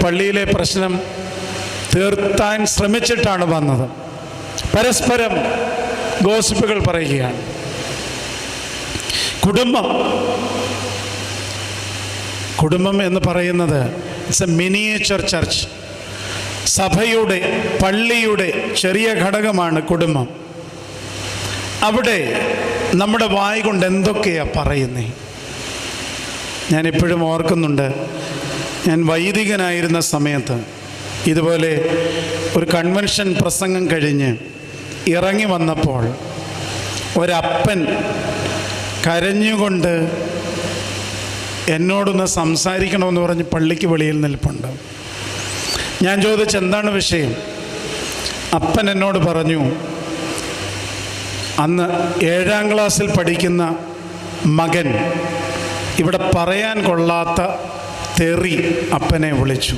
പള്ളിയിലെ പ്രശ്നം തീർത്താൻ ശ്രമിച്ചിട്ടാണ് വന്നത്. പരസ്പരം ഗോസിപ്പുകൾ പറയുകയാണ്. കുടുംബം എന്ന് പറയുന്നത് ഇറ്റ്സ് എ മിനിയേച്ചർ ചർച്ച്. സഭയുടെ, പള്ളിയുടെ ചെറിയ ഘടകമാണ് കുടുംബം. അവിടെ നമ്മുടെ വായ് കൊണ്ട് എന്തൊക്കെയാണ് പറയുന്നേ? ഞാനിപ്പോഴും ഓർക്കുന്നുണ്ട്, ഞാൻ വൈദികനായിരുന്ന സമയത്ത് ഇതുപോലെ ഒരു കൺവെൻഷൻ പ്രസംഗം കഴിഞ്ഞ് ഇറങ്ങി വന്നപ്പോൾ ഒരപ്പൻ കരഞ്ഞുകൊണ്ട് എന്നോടൊന്ന് സംസാരിക്കണമെന്ന് പറഞ്ഞ് പള്ളിക്ക് വെളിയിൽ നിൽപ്പുണ്ട്. ഞാൻ ചോദിച്ചു, എന്താണ് വിഷയം? അപ്പൻ എന്നോട് പറഞ്ഞു, അന്ന് 7ാം ക്ലാസ്സിൽ പഠിക്കുന്ന മകൻ ഇവിടെ പറയാൻ കൊള്ളാത്ത തെറി അപ്പനെ വിളിച്ചു.